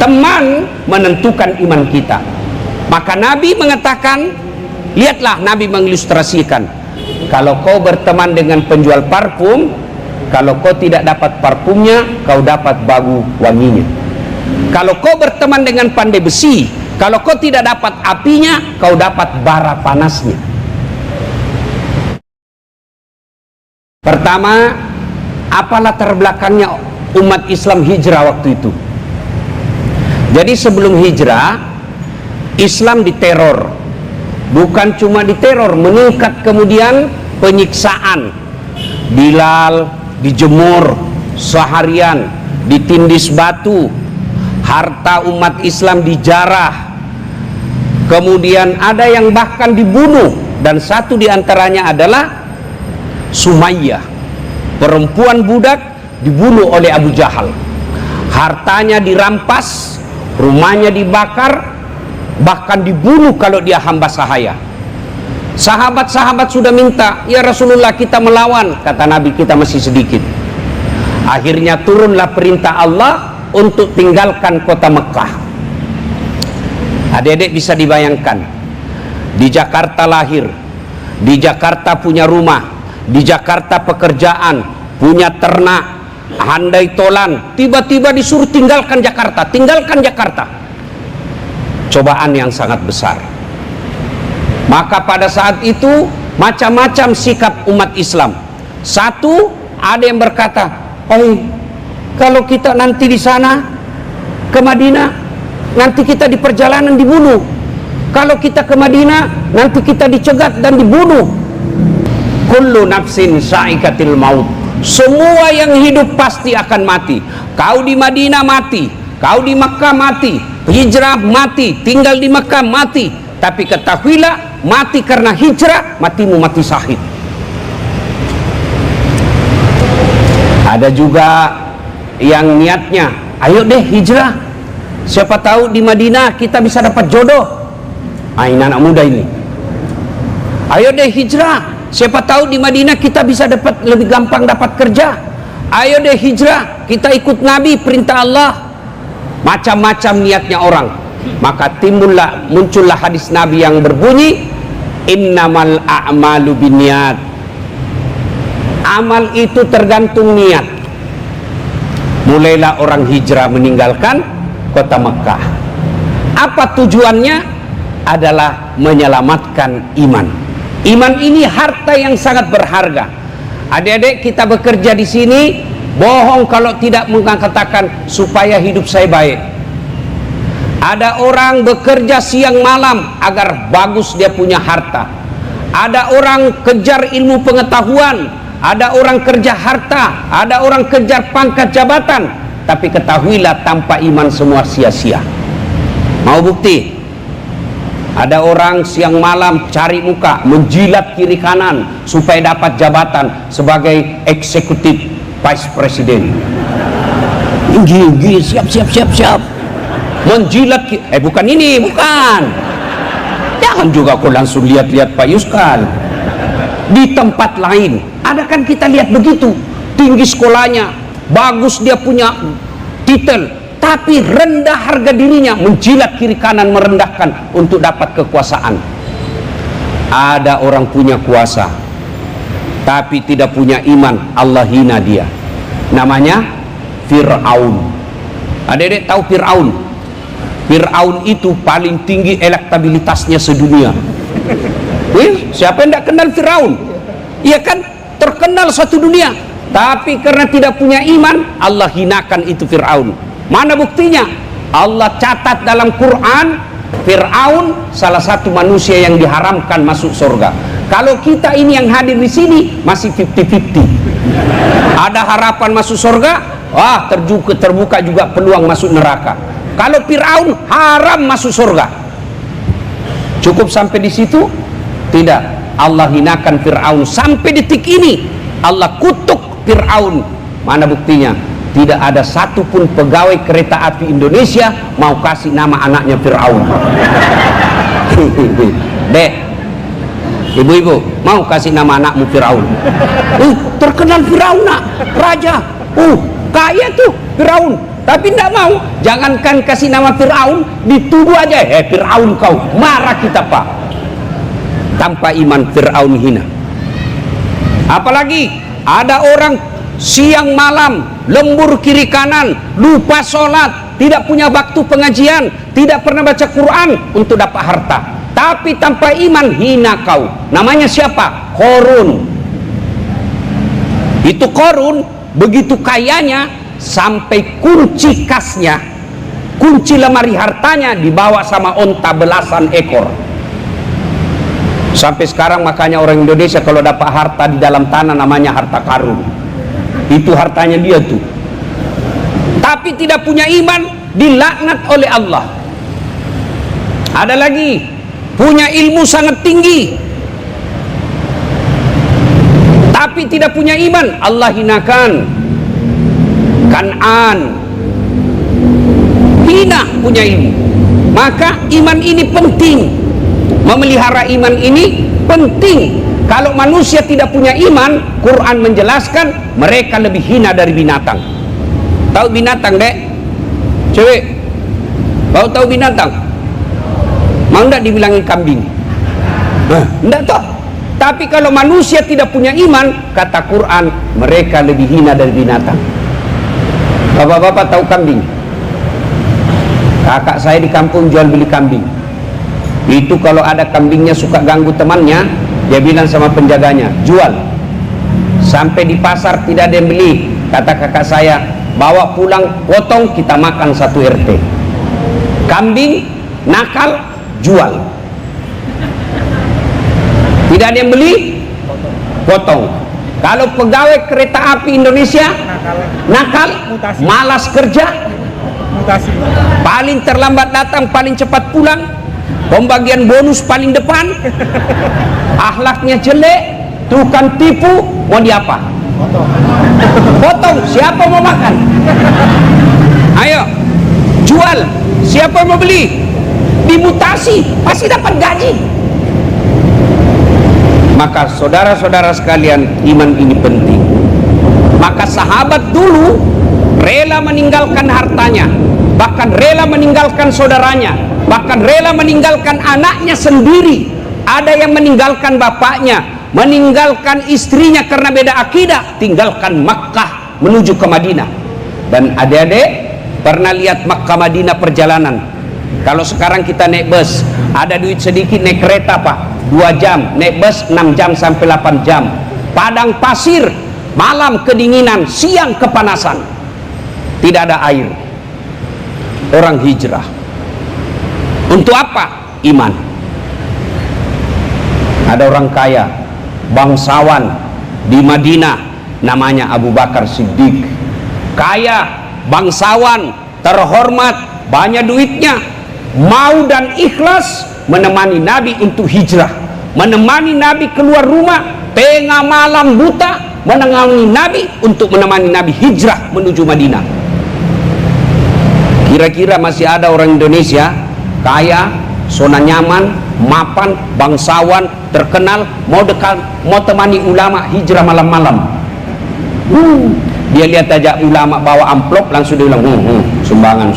Teman menentukan iman kita. Maka Nabi mengatakan, lihatlah, Nabi mengilustrasikan, kalau kau berteman dengan penjual parfum, kalau kau tidak dapat parfumnya, kau dapat bau wanginya. Kalau kau berteman dengan pandai besi, kalau kau tidak dapat apinya, kau dapat bara panasnya. Pertama, apa latar belakangnya umat Islam hijrah waktu itu? Jadi sebelum hijrah, Islam diteror. Bukan cuma diteror, meningkat kemudian penyiksaan. Bilal dijemur seharian, ditindis batu, harta umat Islam dijarah. Kemudian ada yang bahkan dibunuh, dan satu diantaranya adalah Sumayyah, perempuan budak, dibunuh oleh Abu Jahal. Hartanya dirampas, rumahnya dibakar, bahkan dibunuh kalau dia hamba sahaya. Sahabat-sahabat sudah minta, ya Rasulullah, kita melawan. Kata Nabi, kita masih sedikit. Akhirnya turunlah perintah Allah untuk tinggalkan kota Mekah. Adik-adik bisa dibayangkan, di Jakarta lahir, di Jakarta punya rumah, di Jakarta pekerjaan, punya ternak, handai tolan, tiba-tiba disuruh tinggalkan Jakarta, tinggalkan Jakarta. Cobaan yang sangat besar. Maka pada saat itu macam-macam sikap umat Islam. Satu, ada yang berkata, kalau kita nanti di sana ke Madinah, nanti kita di perjalanan dibunuh. Kalau kita ke Madinah, nanti kita dicegat dan dibunuh. Kullu nafsin sa'ikatil maut. Semua yang hidup pasti akan mati. Kau di Madinah mati, kau di Mekah mati, hijrah mati, tinggal di Mekah mati. Tapi ketahuilah, mati karena hijrah, matimu mati syahid. Ada juga yang niatnya, ayo deh hijrah, siapa tahu di Madinah kita bisa dapat jodoh. Ini anak muda ini. Ayo deh hijrah, siapa tahu di Madinah kita bisa dapat, lebih gampang dapat kerja. Ayo deh hijrah, kita ikut Nabi, perintah Allah. Macam-macam niatnya orang. Maka muncullah hadis Nabi yang berbunyi, innamal a'malu binniyat. Amal itu tergantung niat. Mulailah orang hijrah meninggalkan kota Mekah. Apa tujuannya? Adalah menyelamatkan iman. Iman ini harta yang sangat berharga. Adik-adik, kita bekerja di sini, bohong kalau tidak mengatakan supaya hidup saya baik. Ada orang bekerja siang malam agar bagus dia punya harta. Ada orang kejar ilmu pengetahuan, ada orang kerja harta, ada orang kejar pangkat jabatan. Tapi ketahuilah, tanpa iman semua sia-sia. Mau bukti? Ada orang siang malam cari muka, menjilat kiri kanan supaya dapat jabatan sebagai eksekutif vice president. Gigi, siap. Menjilat, bukan ini, bukan. Jangan juga kau langsung lihat-lihat Pak Yuskal. Di tempat lain, ada kan kita lihat begitu, tinggi sekolahnya, bagus dia punya titel, tapi rendah harga dirinya, menjilat kiri kanan, merendahkan untuk dapat kekuasaan. Ada orang punya kuasa tapi tidak punya iman, Allah hina dia. Namanya Fir'aun. Adik-adik tahu Fir'aun? Fir'aun itu paling tinggi elektabilitasnya sedunia. Siapa yang tidak kenal Fir'aun? Iya kan, terkenal satu dunia. Tapi karena tidak punya iman, Allah hinakan itu Fir'aun. Mana buktinya? Allah catat dalam Quran, Fir'aun salah satu manusia yang diharamkan masuk surga. Kalau kita ini yang hadir di sini masih 50-50. Ada harapan masuk surga, terbuka juga peluang masuk neraka. Kalau Fir'aun haram masuk surga. Cukup sampai di situ? Tidak. Allah hinakan Fir'aun sampai detik ini. Allah kutuk Fir'aun. Mana buktinya? Tidak ada satupun pegawai kereta api Indonesia mau kasih nama anaknya Fir'aun. Dek, ibu-ibu mau kasih nama anakmu Fir'aun? Terkenal Fir'aun nak, raja, kaya tuh Fir'aun. Tapi tidak mau. Jangankan kasih nama Fir'aun, dituduh aja, Fir'aun kau, marah kita Pak. Tanpa iman Fir'aun hina. Apalagi ada orang siang malam lembur kiri kanan, lupa sholat, tidak punya waktu pengajian, tidak pernah baca Quran untuk dapat harta. Tapi tanpa iman hina kau. Namanya siapa? Korun. Itu Korun begitu kayanya sampai kunci kasnya, kunci lemari hartanya dibawa sama onta belasan ekor. Sampai sekarang makanya orang Indonesia kalau dapat harta di dalam tanah namanya harta karun. Itu hartanya dia tuh. Tapi tidak punya iman, dilaknat oleh Allah. Ada lagi, punya ilmu sangat tinggi, tapi tidak punya iman, Allah hinakan. Kan'an hina punya ilmu. Maka iman ini penting. Memelihara iman ini penting. Kalau manusia tidak punya iman, Quran menjelaskan mereka lebih hina dari binatang. Tahu binatang, Dek? Cewek, tahu binatang? Mau enggak dibilangi kambing? Enggak tahu. Tapi kalau manusia tidak punya iman, kata Quran, mereka lebih hina dari binatang. Bapak-bapak tahu kambing? Kakak saya di kampung jual beli kambing. Itu kalau ada kambingnya suka ganggu temannya, dia bilang sama penjaganya, jual. Sampai di pasar tidak ada yang beli, kata kakak saya, bawa pulang, potong, kita makan satu RT. Kambing nakal, jual. Tidak ada yang beli, potong. Kalau pegawai kereta api Indonesia nakal, malas kerja, paling terlambat datang, paling cepat pulang, pembagian bonus paling depan, akhlaknya jelek, tukang tipu, mau diapa? Potong. Siapa mau makan? Ayo jual. Siapa mau beli? Dimutasi, pasti dapat gaji. Maka saudara-saudara sekalian, iman ini penting. Maka sahabat dulu rela meninggalkan hartanya, bahkan rela meninggalkan saudaranya, bahkan rela meninggalkan anaknya sendiri. Ada yang meninggalkan bapaknya, meninggalkan istrinya karena beda akidah, tinggalkan Makkah menuju ke Madinah. Dan adik-adik pernah lihat Makkah Madinah perjalanan? Kalau sekarang kita naik bus, ada duit sedikit naik kereta Pak, 2 jam, naik bus 6 jam sampai 8 jam. Padang pasir, malam kedinginan, siang kepanasan, tidak ada air. Orang hijrah untuk apa? Iman. Ada orang kaya, bangsawan di Madinah, namanya Abu Bakar Siddiq. Kaya, bangsawan, terhormat, banyak duitnya, mau dan ikhlas menemani Nabi untuk hijrah, menemani Nabi keluar rumah tengah malam buta, menemani Nabi untuk menemani Nabi hijrah menuju Madinah. Kira-kira masih ada orang Indonesia kaya, zona nyaman, mapan, bangsawan, terkenal, mau dekat, mau temani ulama hijrah malam-malam. Dia lihat aja ulama bawa amplop, langsung dia bilang, sumbangan.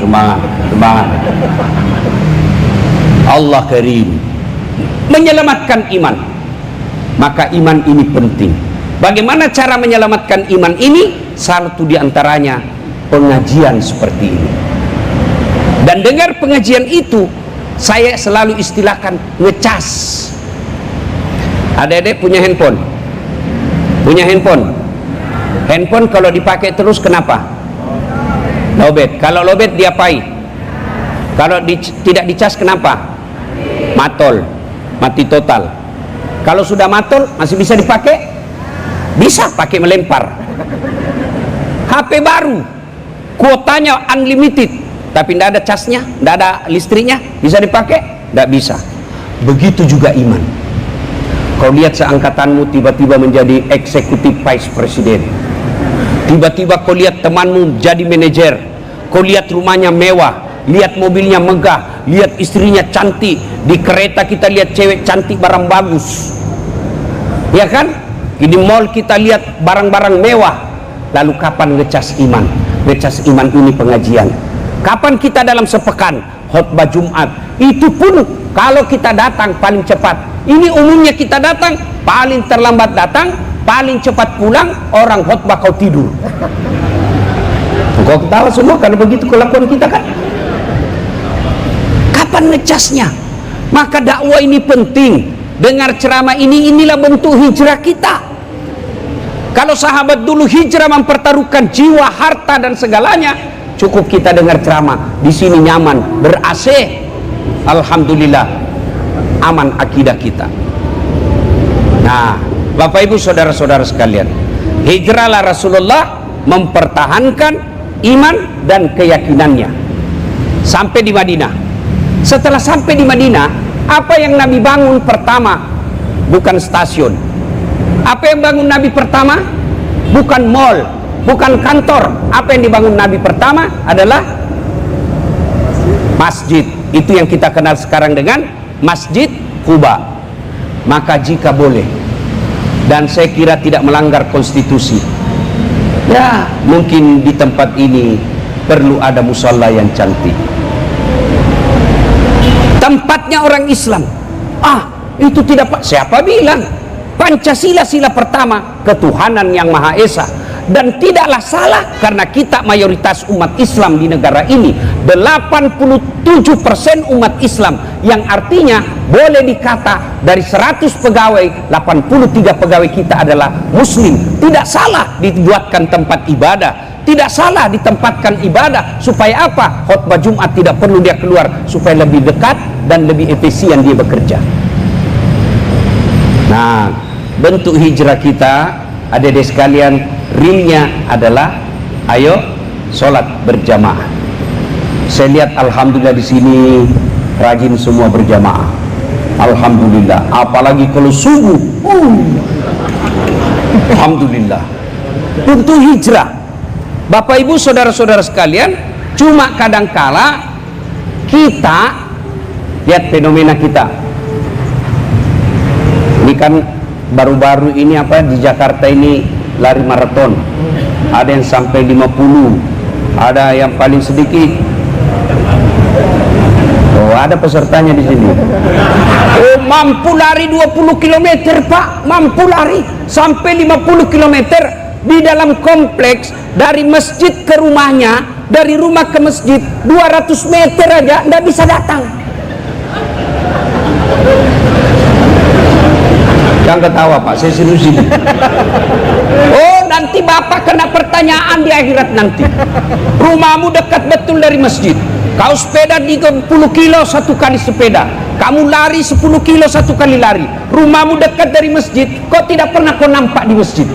Allah karim. Menyelamatkan iman. Maka iman ini penting. Bagaimana cara menyelamatkan iman ini? Satu diantaranya pengajian seperti ini. Dan dengar pengajian itu, saya selalu istilahkan ngecas. Adik-adik punya handphone? Punya handphone? Handphone kalau dipakai terus kenapa? Lobet. Kalau lobet diapai? Kalau tidak dicas kenapa? Matol, mati total. Kalau sudah matol masih bisa dipakai? Bisa pakai melempar. HP baru, kuotanya unlimited, tapi tidak ada casnya, tidak ada listriknya, bisa dipakai? Tidak bisa. Begitu juga iman. Kau lihat seangkatanmu tiba-tiba menjadi eksekutif vice president, tiba-tiba kau lihat temanmu jadi manajer, kau lihat rumahnya mewah, lihat mobilnya megah, lihat istrinya cantik, di kereta kita lihat cewek cantik barang bagus, ya kan? Di mall kita lihat barang-barang mewah, Lalu kapan ngecas iman? Ngecas iman ini pengajian. Kapan kita dalam sepekan khutbah Jumat? Itu pun kalau kita datang paling cepat. Ini umumnya kita datang, paling terlambat datang, paling cepat pulang. Orang khutbah kau tidur. Kau ketawa semua karena begitu kelakuan kita kan. Kapan ngecasnya? Maka dakwah ini penting. Dengar ceramah ini, inilah bentuk hijrah kita. Kalau sahabat dulu hijrah mempertaruhkan jiwa, harta dan segalanya, cukup kita dengar ceramah. Di sini nyaman, ber-AC. Alhamdulillah, aman akidah kita. Nah, Bapak Ibu saudara-saudara sekalian, hijrahlah Rasulullah mempertahankan iman dan keyakinannya sampai di Madinah. Setelah sampai di Madinah, apa yang Nabi bangun pertama? Bukan stasiun. Apa yang bangun Nabi pertama? Bukan mall, bukan kantor. Apa yang dibangun Nabi pertama adalah masjid. Itu yang kita kenal sekarang dengan Masjid Quba. Maka jika boleh, dan saya kira tidak melanggar konstitusi, ya mungkin di tempat ini perlu ada musalla yang cantik, tempatnya orang Islam. Itu tidak, siapa bilang? Pancasila sila pertama, ketuhanan yang Maha Esa. Dan tidaklah salah karena kita mayoritas umat Islam di negara ini 87% umat Islam, yang artinya boleh dikata dari 100 pegawai 83 pegawai kita adalah muslim. Tidak salah dibuatkan tempat ibadah, tidak salah ditempatkan ibadah. Supaya apa? Khutbah Jumat tidak perlu dia keluar, supaya lebih dekat dan lebih efisien dia bekerja. Nah, bentuk hijrah kita, adik-adik sekalian, realnya adalah ayo sholat berjamaah. Saya lihat alhamdulillah di sini rajin semua berjamaah. Alhamdulillah, apalagi kalau subuh. Alhamdulillah. Bentuk hijrah. Bapak Ibu saudara-saudara sekalian, cuma kadangkala kita lihat fenomena kita. Ini kan baru-baru ini apa di Jakarta ini lari maraton. Ada yang sampai 50, ada yang paling sedikit. Oh, ada pesertanya di sini. Oh, mampu lari 20 km, Pak. Mampu lari sampai 50 km di dalam kompleks, dari masjid ke rumahnya, dari rumah ke masjid 200 meter aja nggak bisa datang. Jangan ketawa Pak, saya seriusin. Oh, nanti Bapak kena pertanyaan di akhirat nanti. Rumahmu dekat betul dari masjid, kau sepeda 30 kilo satu kali sepeda, kamu lari 10 kilo satu kali lari. Rumahmu dekat dari masjid, kau tidak pernah kau nampak di masjid.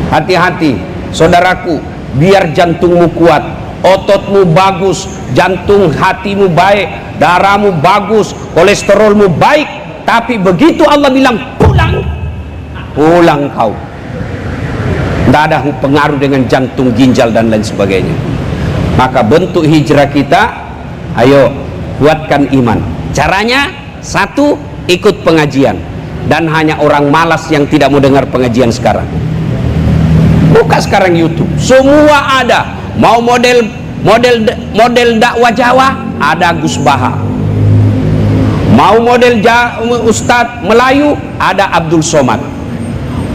Hati-hati saudaraku, biar jantungmu kuat, ototmu bagus, jantung hatimu baik, darahmu bagus, kolesterolmu baik. Tapi begitu Allah bilang pulang kau, tidak ada pengaruh dengan jantung, ginjal dan lain sebagainya. Maka bentuk hijrah kita, ayo kuatkan iman. Caranya satu, ikut pengajian. Dan hanya orang malas yang tidak mau dengar pengajian sekarang. Buka sekarang YouTube, semua ada. Mau model dakwah Jawa, ada Gus Baha. Mau model Ustadz Melayu, ada Abdul Somad.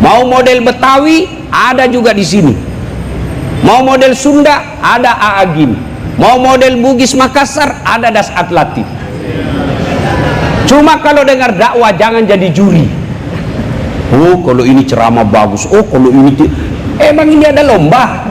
Mau model Betawi, ada juga di sini. Mau model Sunda, ada Aagim. Mau model Bugis Makassar, ada Dasat Latif. Cuma kalau dengar dakwah jangan jadi juri. Oh, kalau ini ceramah bagus. Oh, kalau ini emang ini ada lomba.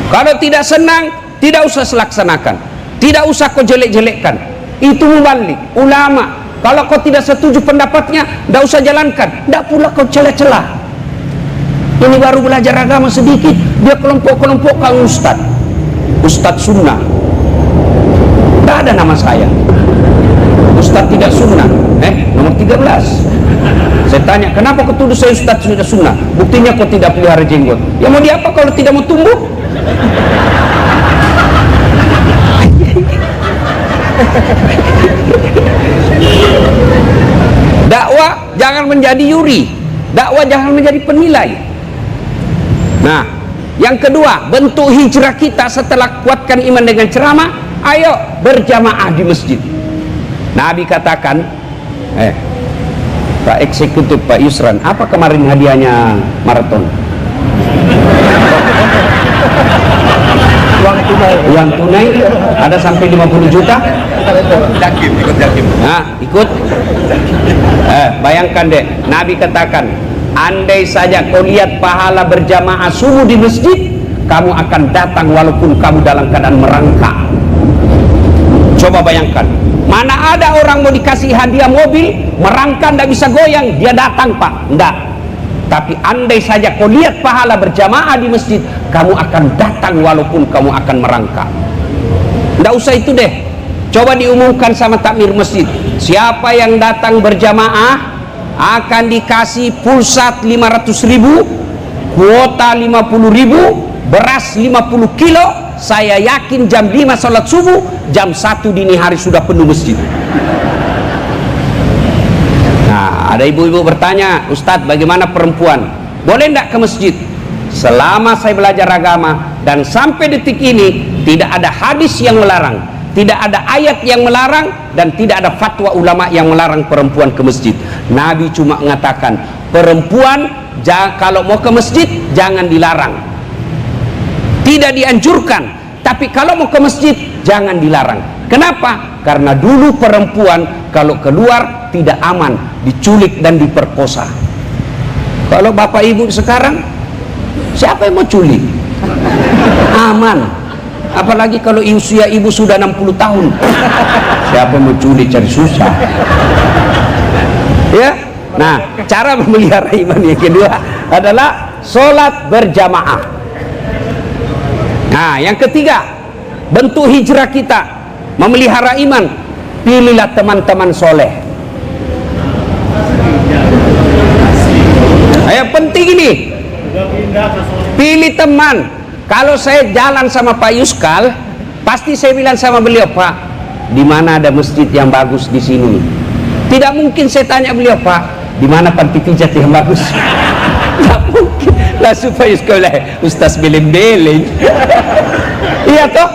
Kalau tidak senang, tidak usah laksanakan. Tidak usah kau jelek-jelekkan. Itu mubalik ulama. Kalau kau tidak setuju pendapatnya, tidak usah jalankan. Tidak pula kau celah-celah. Ini baru belajar agama sedikit, dia kelompok-kelompokkan Ustadz Sunnah. Tidak ada nama saya. Ustadz tidak sunnah. Nomor 13. Saya tanya, kenapa kau tuduh saya Ustadz tidak sunnah? Buktinya kau tidak pelihara jenggot. Ya mau diapa kalau tidak mau tumbuh? Dakwah jangan menjadi yuri, dakwah jangan menjadi penilai. Nah, yang kedua, bentuk hijrah kita setelah kuatkan iman dengan ceramah, ayo berjamaah di masjid. Nabi katakan, Pak Eksekutif Pak Yusran, apa kemarin hadiahnya maraton? Uang tunai ada sampai 50 juta. Ikut Jakim. Nah, ikut. Bayangkan deh, Nabi katakan, andai saja kau lihat pahala berjamaah subuh di masjid, kamu akan datang walaupun kamu dalam keadaan merangkak. Coba bayangkan, mana ada orang mau dikasih hadiah mobil, merangkak tidak bisa goyang, dia datang Pak, enggak. Tapi andai saja kau lihat pahala berjamaah di masjid, kamu akan datang walaupun kamu akan merangkak. Tidak usah itu deh, coba diumumkan sama takmir masjid, siapa yang datang berjamaah akan dikasih pulsa 500.000, kuota 50.000, beras 50 kilo. Saya yakin jam 5 sholat subuh, jam 1 dini hari sudah penuh masjid. Nah, ada ibu-ibu bertanya, Ustadz bagaimana perempuan? Boleh enggak ke masjid? Selama saya belajar agama dan sampai detik ini tidak ada hadis yang melarang, tidak ada ayat yang melarang, dan tidak ada fatwa ulama yang melarang perempuan ke masjid. Nabi cuma mengatakan perempuan kalau mau ke masjid jangan dilarang, tidak dianjurkan, tapi kalau mau ke masjid jangan dilarang. Kenapa? Karena dulu perempuan kalau keluar tidak aman, diculik dan diperkosa. Kalau bapak ibu sekarang, siapa yang mau culik? Aman. Apalagi kalau usia ibu sudah 60 tahun, siapa yang mau culik, cari susah. Ya. Nah, cara memelihara iman yang kedua adalah sholat berjamaah. Nah, yang ketiga, bentuk hijrah kita memelihara iman, pilihlah teman-teman soleh. Yang penting ini, pilih teman. Kalau saya jalan sama Pak Yuskal, pasti saya bilang sama beliau, Pak, di mana ada masjid yang bagus di sini? Tidak mungkin saya tanya beliau, Pak, di mana panti pijat yang bagus? Tidak mungkin. Langsung Pak Yuskal, Ustaz beleng-beleng. Iya toh?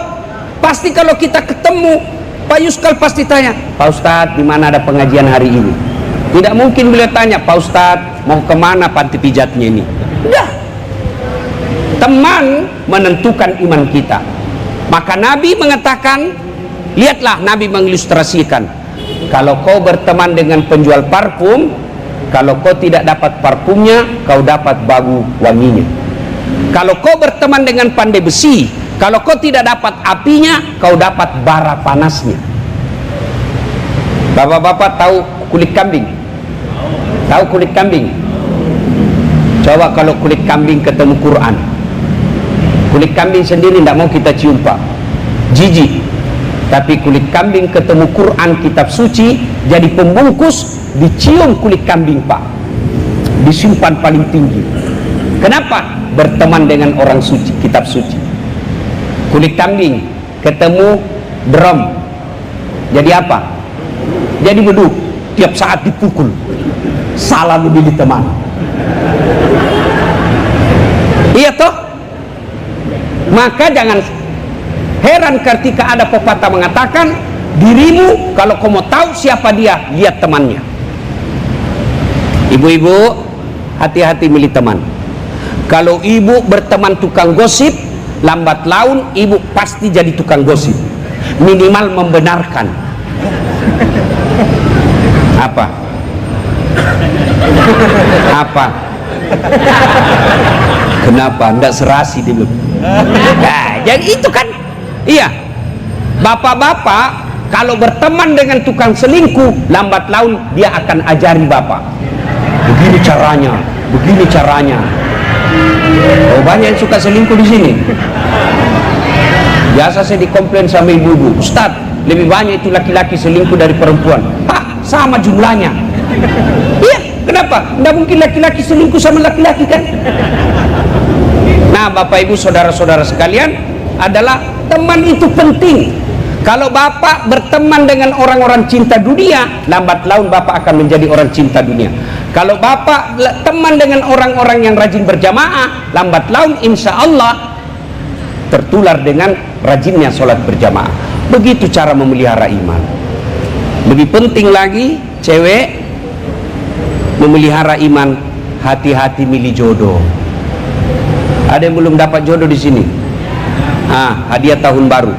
Pasti kalau kita ketemu, Pak Yuskal pasti tanya, Pak Ustadz, di mana ada pengajian hari ini? Tidak mungkin beliau tanya, Pak Ustadz, mau kemana panti pijatnya ini? Enggak. Teman menentukan iman kita. Maka Nabi mengatakan, lihatlah Nabi mengilustrasikan, kalau kau berteman dengan penjual parfum, kalau kau tidak dapat parfumnya, kau dapat bau wanginya. Kalau kau berteman dengan pandai besi, kalau kau tidak dapat apinya, kau dapat bara panasnya. Bapak-bapak tahu kulit kambing? Tahu kulit kambing? Coba kalau kulit kambing ketemu Quran, kulit kambing sendiri tidak mau kita cium Pak, jijik. Tapi kulit kambing ketemu Quran, kitab suci, jadi pembungkus, dicium kulit kambing Pak, disimpan paling tinggi. Kenapa? Berteman dengan orang suci, kitab suci. Kulit kambing ketemu drum, jadi apa? Jadi beduk, tiap saat dipukul. Salah memilih teman. Iya toh? Maka jangan heran ketika ada pepatah mengatakan, dirimu kalau kau mau tahu siapa dia, lihat temannya. Ibu-ibu, hati-hati milih teman. Kalau ibu berteman tukang gosip, lambat laun ibu pasti jadi tukang gosip. Minimal membenarkan. Apa? Apa? Kenapa? Nggak serasi dia. Nah, jadi itu kan, iya. Bapak-bapak kalau berteman dengan tukang selingkuh, lambat laun dia akan ajari bapak. Begini caranya, begini caranya. Oh, banyak yang suka selingkuh di sini. Biasa saya dikomplain sama ibu-ibu, Ustadz, lebih banyak itu laki-laki selingkuh dari perempuan. Hah, sama jumlahnya. Iya, kenapa? Nggak mungkin laki-laki selingkuh sama laki-laki kan? Nah, Bapak Ibu saudara-saudara sekalian, adalah teman itu penting. Kalau bapak berteman dengan orang-orang cinta dunia, lambat laun bapak akan menjadi orang cinta dunia. Kalau bapak teman dengan orang-orang yang rajin berjamaah, lambat laun insya Allah tertular dengan rajinnya sholat berjamaah. Begitu cara memelihara iman. Lebih penting lagi, cewek memelihara iman, hati-hati milih jodoh. Ada yang belum dapat jodoh di sini? Hadiah tahun baru.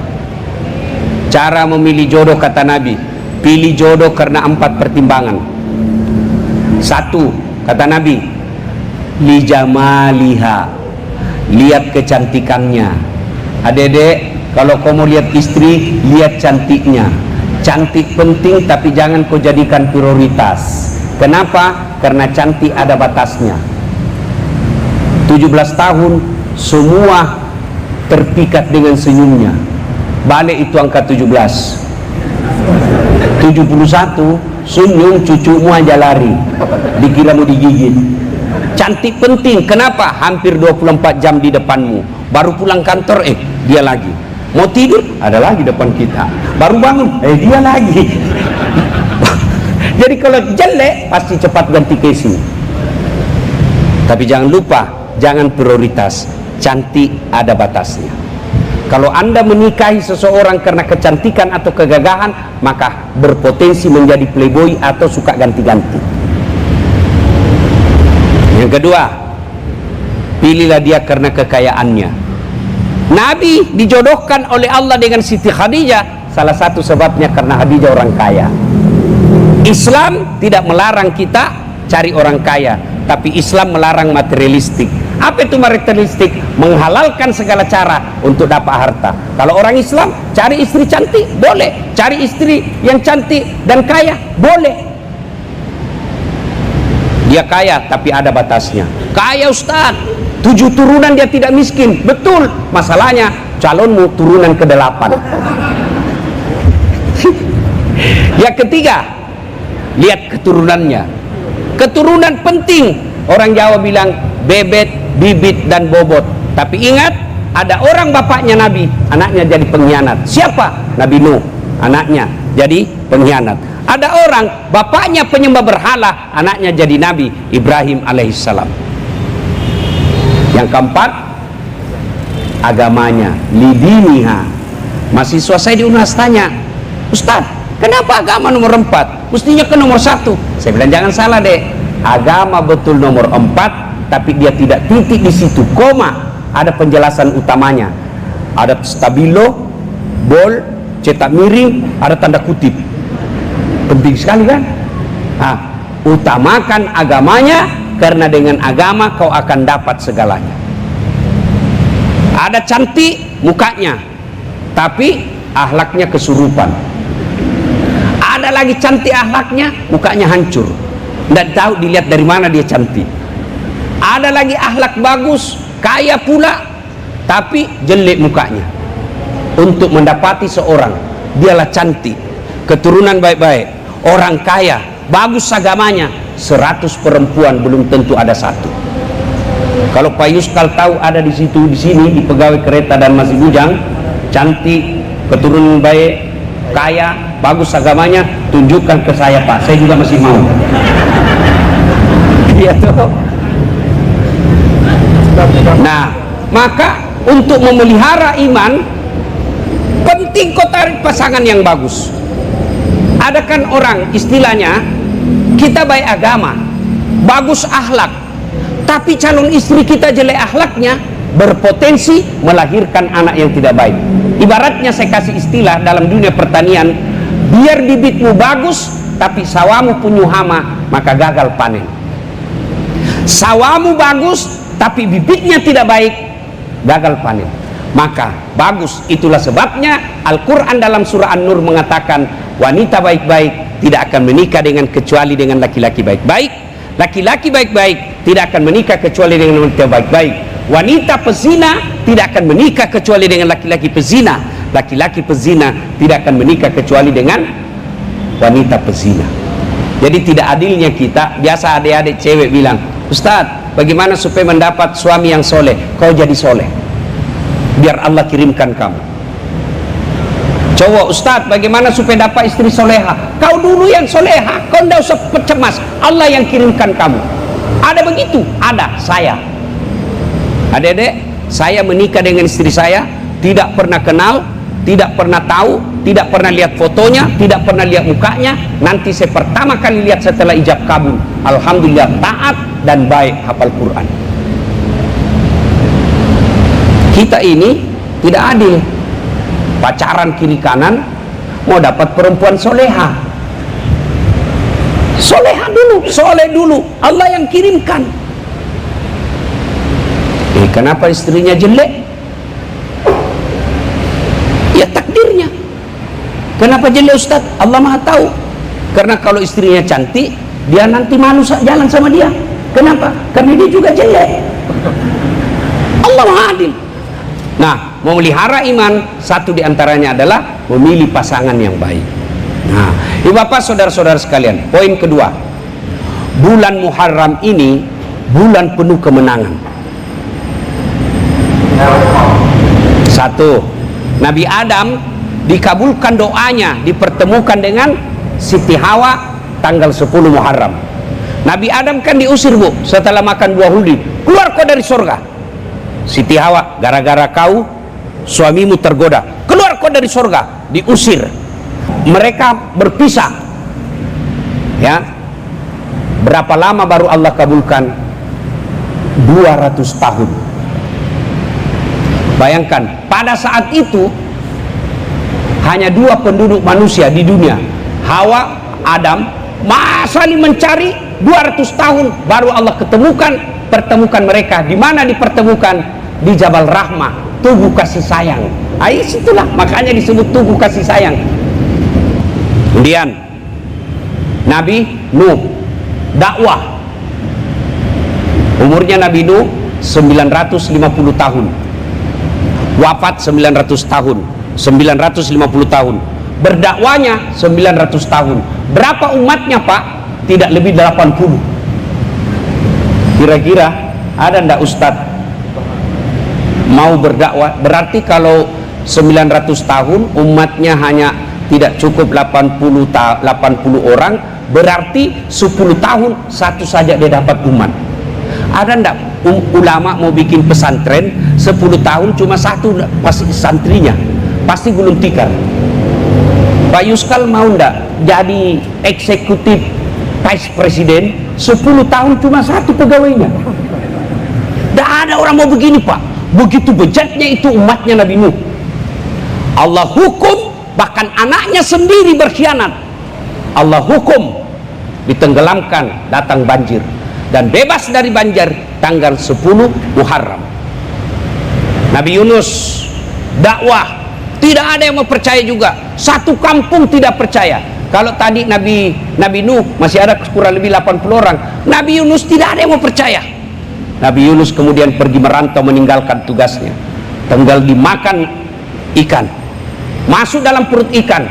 Cara memilih jodoh kata Nabi, pilih jodoh karena 4 pertimbangan. 1, kata Nabi, li jamaliha, lihat kecantikannya. Adik-adik, kalau kau mau lihat istri, lihat cantiknya. Cantik penting, tapi jangan kau jadikan prioritas. Kenapa? Karena cantik ada batasnya. 17 tahun semua terpikat dengan senyumnya. Balik itu angka 17. 71 senyum, cucumu aja lari, dikira mau digigit. Cantik penting. Kenapa? Hampir 24 jam di depanmu. Baru pulang kantor, dia lagi. Mau tidur, ada lagi depan kita. Baru bangun, dia lagi. Jadi kalau jelek pasti cepat ganti casing. Tapi jangan lupa, jangan prioritas. Cantik ada batasnya. Kalau Anda menikahi seseorang karena kecantikan atau kegagahan, maka berpotensi menjadi playboy atau suka ganti-ganti. Yang kedua, pilihlah dia karena kekayaannya. Nabi dijodohkan oleh Allah dengan Siti Khadijah, salah satu sebabnya karena Khadijah orang kaya. Islam tidak melarang kita cari orang kaya, tapi Islam melarang materialistik. Apa itu materialistik? Menghalalkan segala cara untuk dapat harta. Kalau orang Islam cari istri cantik, boleh. Cari istri yang cantik dan kaya, boleh. Dia kaya tapi ada batasnya. Kaya Ustaz, 7 turunan dia tidak miskin. Betul, masalahnya calonmu turunan ke-8. Yang ketiga, lihat keturunannya. Keturunan penting. Orang Jawa bilang bebet, bibit, dan bobot. Tapi ingat, ada orang bapaknya Nabi, anaknya jadi pengkhianat. Siapa? Nabi Nuh, anaknya jadi pengkhianat. Ada orang bapaknya penyembah berhala, anaknya jadi Nabi Ibrahim alaihissalam. Yang keempat, agamanya, lidiniha. Mahasiswa saya di UNAS tanya, Ustaz, kenapa agama nomor 4? Mestinya ke nomor 1. Saya bilang jangan salah deh, agama betul nomor 4, tapi dia tidak titik di situ, koma. Ada penjelasan utamanya. Ada stabilo, bol, cetak miring, ada tanda kutip. Penting sekali kan? Utamakan agamanya, karena dengan agama kau akan dapat segalanya. Ada cantik mukanya, tapi akhlaknya kesurupan. Ada lagi cantik akhlaknya, mukanya hancur. Tidak tahu dilihat dari mana dia cantik. Ada lagi akhlak bagus, kaya pula, tapi jelek mukanya. Untuk mendapati seorang, dialah cantik, keturunan baik-baik, orang kaya, bagus agamanya, 100 perempuan belum tentu ada 1. Kalau Pak Yuskal tahu ada di situ, di sini, di pegawai kereta dan masih bujang, cantik, keturunan baik, kaya, bagus agamanya, tunjukkan ke saya Pak, saya juga masih mau. Iya tuh. Nah, maka untuk memelihara iman, penting kau tarik pasangan yang bagus. Ada kan orang istilahnya, kita baik agama, bagus akhlak, tapi calon istri kita jelek akhlaknya, berpotensi melahirkan anak yang tidak baik. Ibaratnya saya kasih istilah dalam dunia pertanian, biar bibitmu bagus, tapi sawamu punya hama, maka gagal panen. Sawamu bagus, tapi bibitnya tidak baik, gagal panen. Maka bagus. Itulah sebabnya Al-Quran dalam surah An-Nur mengatakan, wanita baik-baik tidak akan menikah dengan kecuali dengan laki-laki baik-baik, laki-laki baik-baik tidak akan menikah kecuali dengan wanita baik-baik, wanita pezina tidak akan menikah kecuali dengan laki-laki pezina, laki-laki pezina tidak akan menikah kecuali dengan wanita pezina. Jadi tidak adilnya kita. Biasa adik-adik cewek bilang, Ustaz, bagaimana supaya mendapat suami yang soleh? Kau jadi soleh, biar Allah kirimkan kamu. Cowok, Ustadz, bagaimana supaya dapat istri soleha? Kau dulu yang soleha, kau tidak usah cemas. Allah yang kirimkan kamu. Ada begitu? Ada, saya. Adik-adik, saya menikah dengan istri saya, tidak pernah kenal, tidak pernah tahu, tidak pernah lihat fotonya, tidak pernah lihat mukanya. Nanti saya pertama kali lihat setelah ijab kabul. Alhamdulillah, taat dan baik, hafal Quran. Kita ini tidak adil. Pacaran kiri kanan, mau dapat perempuan soleha. Soleha dulu, soleh dulu, Allah yang kirimkan. Kenapa istrinya jelek? Ya takdirnya. Kenapa jelek, Ustaz? Allah Maha tahu. Karena kalau istrinya cantik, dia nanti malu jalan sama dia. Kenapa? Karena dia juga jelek. Allah Maha adil. Nah, memelihara iman, satu diantaranya adalah memilih pasangan yang baik. Nah, ibu bapak, saudara-saudara sekalian, poin kedua, bulan Muharram ini bulan penuh kemenangan. Satu, Nabi Adam dikabulkan doanya, dipertemukan dengan Siti Hawa tanggal 10 Muharram. Nabi Adam kan diusir, Bu, setelah makan buah huldi. Keluar kau dari surga. Siti Hawa, gara-gara kau suamimu tergoda, keluar kau dari surga, diusir. Mereka berpisah. Ya, berapa lama baru Allah kabulkan? 200 tahun. Bayangkan, pada saat itu hanya 2 penduduk manusia di dunia, Hawa, Adam. Masa mencari 200 tahun baru Allah pertemukan mereka. Di mana dipertemukan? Di Jabal Rahmah, tugu kasih sayang. Situlah makanya disebut tugu kasih sayang. Kemudian Nabi Nuh dakwah. Umurnya Nabi Nuh 950 tahun. Wafat 900 tahun. 950 tahun. Berdakwanya 900 tahun. Berapa umatnya, Pak? Tidak lebih 80. Kira-kira ada ndak Ustadz mau berdakwah? Berarti kalau 900 tahun umatnya hanya tidak cukup 80 orang, berarti 10 tahun satu saja dia dapat umat. Ada ndak ulama mau bikin pesantren 10 tahun cuma satu pasti santrinya, pasti gulung tikar. Pak Yuskal mau ndak jadi eksekutif vice presiden 10 tahun cuma satu pegawainya? Tidak ada orang mau begini, Pak. Begitu bejatnya itu umatnya Nabi Nuh. Allah hukum, bahkan anaknya sendiri berkhianat. Allah hukum, ditenggelamkan, datang banjir, dan bebas dari banjir tanggal 10 Muharram. Nabi Yunus dakwah, tidak ada yang mau percaya juga. Satu kampung tidak percaya. Kalau tadi Nabi Nuh masih ada kurang lebih 80 orang, Nabi Yunus tidak ada yang mau percaya. Nabi Yunus kemudian pergi merantau, meninggalkan tugasnya, tinggal dimakan ikan, masuk dalam perut ikan.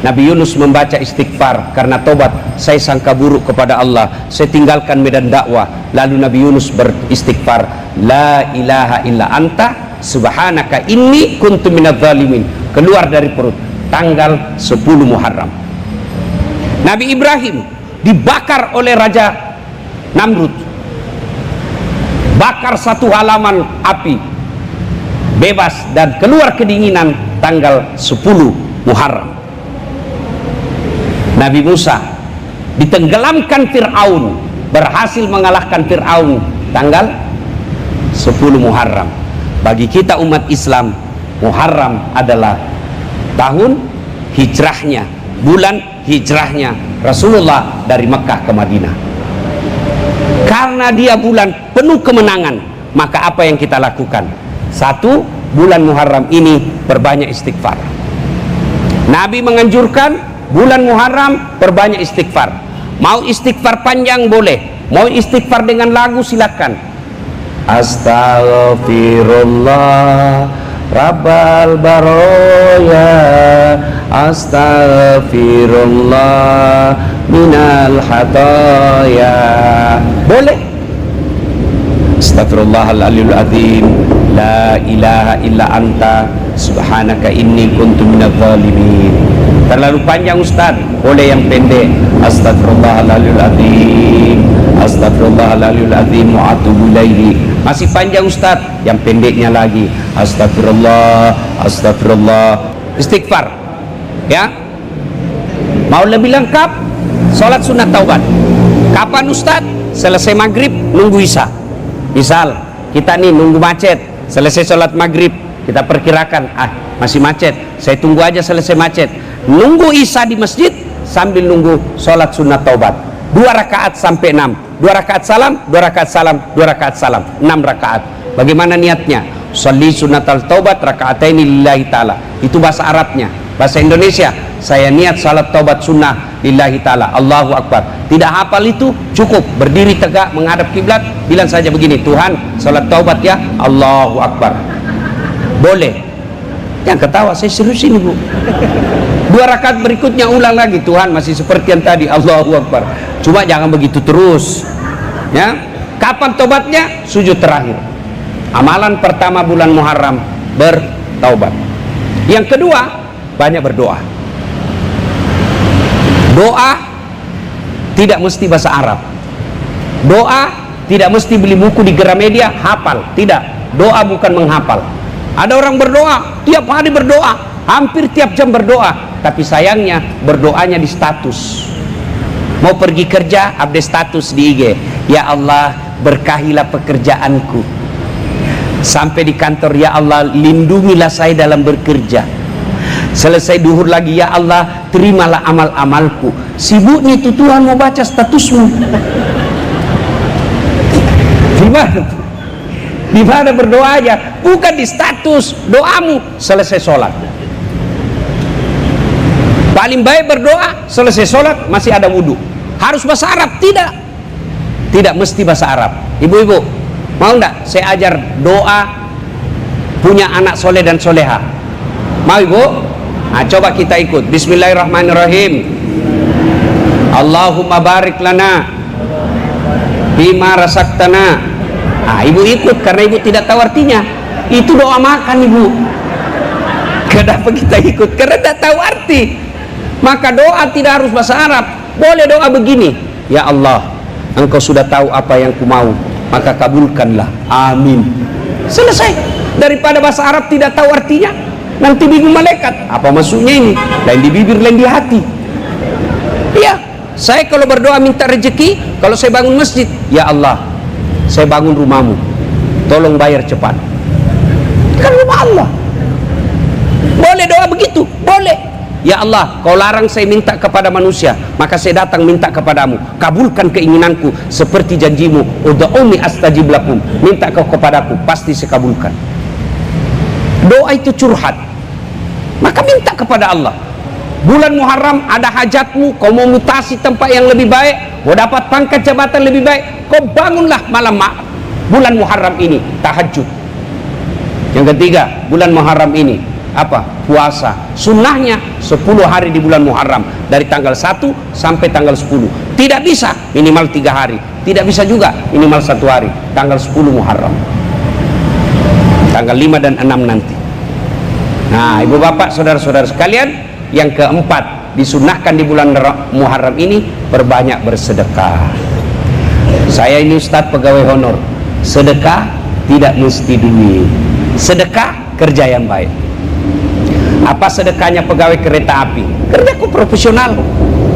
Nabi Yunus membaca istighfar karena tobat. Saya sangka buruk kepada Allah, saya tinggalkan medan dakwah. Lalu Nabi Yunus beristighfar, la ilaha illa anta subhanaka inni kuntu minadz zalimin. Keluar dari perut tanggal 10 Muharram. Nabi Ibrahim dibakar oleh Raja Namrud, bakar satu halaman api, bebas dan keluar kedinginan tanggal 10 Muharram. Nabi Musa ditenggelamkan Fir'aun, berhasil mengalahkan Fir'aun tanggal 10 Muharram. Bagi kita umat Islam, Muharram adalah tahun hijrahnya, bulan hijrahnya Rasulullah dari Mekah ke Madinah. Karena dia bulan penuh kemenangan, maka apa yang kita lakukan? Satu, bulan Muharram ini perbanyak istighfar. Nabi menganjurkan bulan Muharram perbanyak istighfar. Mau istighfar panjang boleh, mau istighfar dengan lagu silakan. Astaghfirullah Rabbal baroya, astaghfirullah minal hataya. Boleh. Astaghfirullahaladzim, la ilaha illa anta, subhanaka inni kuntu minadz zalimin. Terlalu panjang Ustaz, boleh yang pendek. Astaghfirullahaladzim, astaghfirullahaladzim wa atubu ilaihi. Masih panjang Ustaz, yang pendeknya lagi. Astagfirullah, astagfirullah. Istighfar. Ya. Mau lebih lengkap, sholat sunat taubat. Kapan Ustaz? Selesai maghrib, nunggu isya. Misal kita nih nunggu macet, selesai sholat maghrib, kita perkirakan masih macet, saya tunggu aja selesai macet, nunggu isya di masjid sambil nunggu sholat sunat taubat. 2 rakaat sampai 6, 2 rakaat salam, 2 rakaat salam, 2 rakaat salam, 6 rakaat. Bagaimana niatnya? Sholli sunatal taubat raka'ataini lillahi ta'ala. Itu bahasa Arabnya. Bahasa Indonesia, saya niat salat taubat sunnah lillahi ta'ala, Allahu Akbar. Tidak hafal itu, cukup berdiri tegak menghadap kiblat, bilang saja begini, Tuhan salat taubat ya, Allahu Akbar. Boleh. Yang ketawa, saya serius ini Bu. 2 rakaat berikutnya ulang lagi, Tuhan masih seperti yang tadi, Allahu Akbar. Cuma jangan begitu terus. Ya. Kapan tobatnya? Sujud terakhir. Amalan pertama bulan Muharram, bertaubat. Yang kedua, banyak berdoa. Doa tidak mesti bahasa Arab. Doa tidak mesti beli buku di Gramedia hafal, tidak. Doa bukan menghafal. Ada orang berdoa tiap hari, berdoa hampir tiap jam berdoa, tapi sayangnya berdoanya di status. Mau pergi kerja, update status di IG, ya Allah berkahilah pekerjaanku. Sampai di kantor, ya Allah lindungilah saya dalam bekerja. Selesai duhur lagi, ya Allah terimalah amal-amalku. Sibuknya itu Tuhan mau baca statusmu. Gimana? Dimana berdoa aja, bukan di status doamu. Selesai sholat, paling baik berdoa selesai sholat masih ada wudhu. Harus bahasa Arab? Tidak, tidak mesti bahasa Arab. Ibu-ibu mau enggak saya ajar doa punya anak soleh dan soleha? Mau ibu? Nah, coba kita ikut. Bismillahirrahmanirrahim. Allahumma barik lana bima rasaktana. Nah, ibu ikut karena ibu tidak tahu artinya. Itu doa makan ibu. Kenapa kita ikut? Karena tidak tahu arti. Maka doa tidak harus bahasa Arab. Boleh doa begini, ya Allah Engkau sudah tahu apa yang ku mau, maka kabulkanlah, amin. Selesai. Daripada bahasa Arab tidak tahu artinya, nanti bingung malaikat, apa maksudnya ini? Lain di bibir, lain di hati. Iya, saya kalau berdoa minta rezeki, kalau saya bangun masjid, ya Allah saya bangun rumahmu, tolong bayar cepat. Kan rumah Allah. Boleh doa begitu? Boleh. Ya Allah, kau larang saya minta kepada manusia, maka saya datang minta kepadamu, kabulkan keinginanku seperti janjimu, ud'uni astajib lakum. Minta kau kepadaku, pasti saya kabulkan. Doa itu curhat, maka minta kepada Allah. Bulan Muharram ada hajatmu, kau mau mutasi tempat yang lebih baik, mau dapat pangkat jabatan lebih baik, kau bangunlah malam bulan Muharram ini tahajud. Yang ketiga, bulan Muharram ini apa? Puasa. Sunnahnya 10 hari di bulan Muharram, dari tanggal 1 sampai tanggal 10. Tidak bisa minimal 3 hari, tidak bisa juga minimal 1 hari. Tanggal 10 Muharram, tanggal 5 dan 6 nanti. Nah, ibu bapak saudara-saudara sekalian, yang keempat disunnahkan di bulan Muharram ini, perbanyak bersedekah. Saya ini Ustadz pegawai honor, sedekah tidak mesti duit, sedekah kerja yang baik. Apa sedekahnya pegawai kereta api? Kerjaku profesional.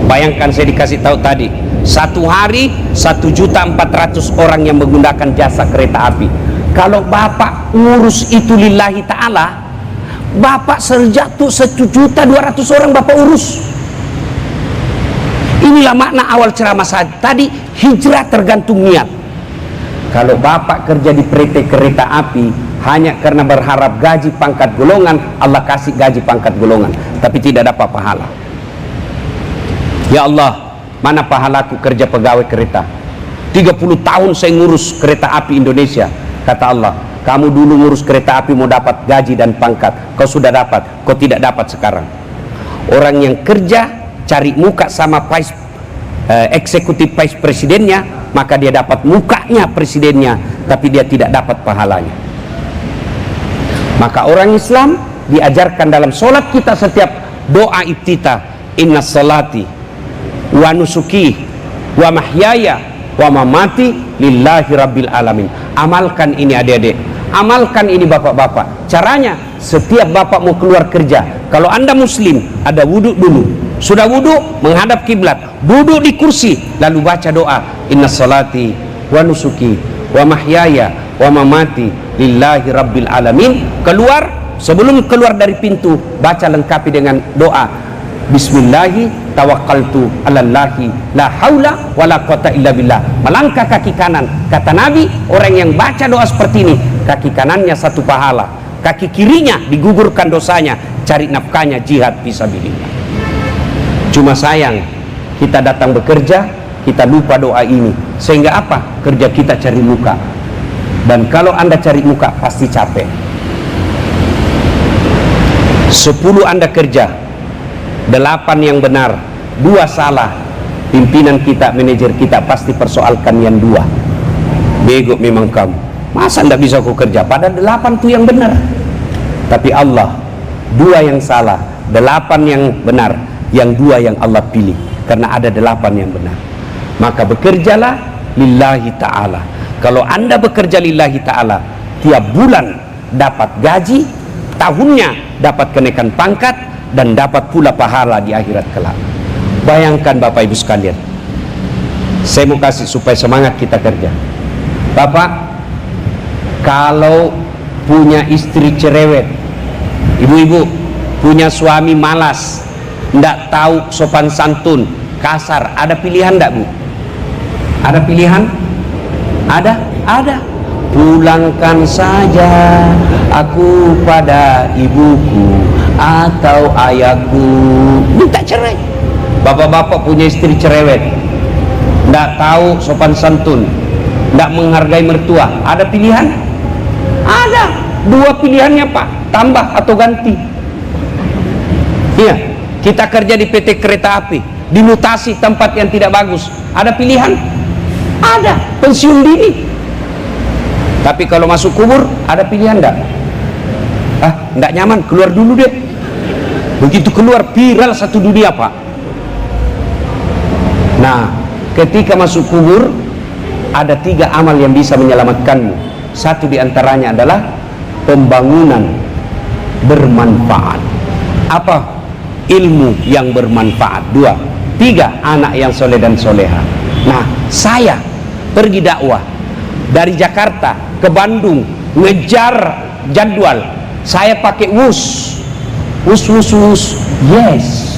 Bayangkan saya dikasih tahu tadi, 1 hari 1.400.000 orang yang menggunakan jasa kereta api. Kalau bapak urus itu lillahi ta'ala, bapak sejatuh 1.200.000 orang bapak urus. Inilah makna awal ceramah saya tadi, hijrah tergantung niat. Kalau bapak kerja di PT kereta api hanya karena berharap gaji pangkat golongan, Allah kasih gaji pangkat golongan, tapi tidak dapat pahala. Ya Allah, mana pahalaku kerja pegawai kereta? 30 tahun saya ngurus kereta api Indonesia. Kata Allah, kamu dulu ngurus kereta api mau dapat gaji dan pangkat, kau sudah dapat, kau tidak dapat sekarang. Orang yang kerja cari muka sama eksekutif vice presidennya, maka dia dapat mukanya presidennya, tapi dia tidak dapat pahalanya. Maka orang Islam diajarkan dalam sholat kita setiap doa iftitah, inna salati wa nusuki wa mahyaya wa mamati lillahi rabbil alamin. Amalkan ini adik-adik, amalkan ini bapak-bapak. Caranya, setiap bapak mau keluar kerja, kalau anda muslim, ada wudhu dulu. Sudah wudhu, menghadap kiblat, duduk di kursi, lalu baca doa, inna salati wa nusuki wa mahyaya wa mamati lillahi rabbil alamin. Keluar, sebelum keluar dari pintu, baca lengkapi dengan doa, bismillahi tawakkaltu alallahi la haula wala quwata illa billah. Melangkah kaki kanan, kata Nabi, orang yang baca doa seperti ini, kaki kanannya satu pahala, kaki kirinya digugurkan dosanya, cari nafkahnya jihad fisabilillah. Cuma sayang, kita datang bekerja, kita lupa doa ini, sehingga apa? Kerja kita cari muka. Dan kalau anda cari muka, pasti capek. 10 anda kerja, 8 yang benar, 2 salah, pimpinan kita, manajer kita pasti persoalkan yang 2. Bego memang kamu, masa tidak bisa aku kerja, padahal 8 tuh yang benar. Tapi Allah, 2 yang salah, 8 yang benar, yang 2 yang Allah pilih, karena ada 8 yang benar. Maka bekerjalah lillahi ta'ala. Kalau anda bekerja lillahi ta'ala, tiap bulan dapat gaji, tahunnya dapat kenaikan pangkat, dan dapat pula pahala di akhirat kelak. Bayangkan Bapak Ibu sekalian, saya mau kasih supaya semangat kita kerja. Bapak, kalau punya istri cerewet, ibu-ibu punya suami malas, tidak tahu sopan santun, kasar, ada pilihan tidak Bu? Ada pilihan? Ada? Ada. Pulangkan saja aku pada ibuku atau ayahku. Minta cerai. Bapak-bapak punya istri cerewet, tidak tahu sopan santun, tidak menghargai mertua, ada pilihan? Ada. 2 pilihannya Pak, tambah atau ganti. Iya, kita kerja di PT Kereta Api, dimutasi tempat yang tidak bagus, ada pilihan? Ada. Pensiun dini. Tapi kalau masuk kubur, ada pilihan enggak? Enggak nyaman, keluar dulu deh. Begitu keluar, viral satu dunia Pak. Nah, ketika masuk kubur, ada 3 amal yang bisa menyelamatkanmu. Satu diantaranya adalah pembangunan bermanfaat. Apa? Ilmu yang bermanfaat. 2. 3, anak yang soleh dan soleha. Nah, saya pergi dakwah dari Jakarta ke Bandung, ngejar jadwal, saya pakai wus, yes,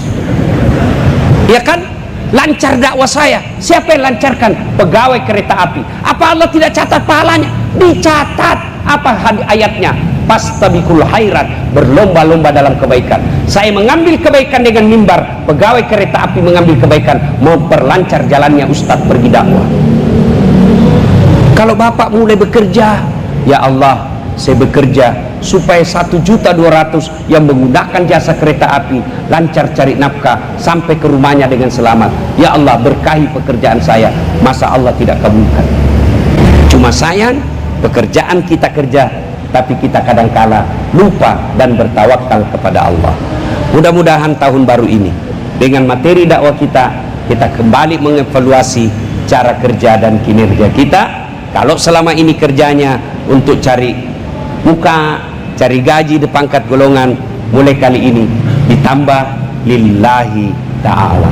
ya kan? Lancar dakwah saya. Siapa yang lancarkan? Pegawai kereta api. Apa Allah tidak catat pahalanya? Dicatat. Apa ayatnya? Fastabiqul khairat, berlomba-lomba dalam kebaikan. Saya mengambil kebaikan dengan mimbar, pegawai kereta api mengambil kebaikan, memperlancar jalannya Ustadz pergi dakwah. Kalau Bapak mulai bekerja, ya Allah, saya bekerja supaya 1.200.000 yang menggunakan jasa kereta api lancar cari nafkah sampai ke rumahnya dengan selamat. Ya Allah, berkahi pekerjaan saya. Masa Allah tidak kabulkan? Cuma sayang, pekerjaan kita kerja, tapi kita kadangkala lupa dan bertawakal kepada Allah. Mudah-mudahan tahun baru ini dengan materi dakwah kita kembali mengevaluasi cara kerja dan kinerja kita. Kalau selama ini kerjanya untuk cari muka, cari gaji di pangkat golongan, mulai kali ini ditambah lillahi ta'ala.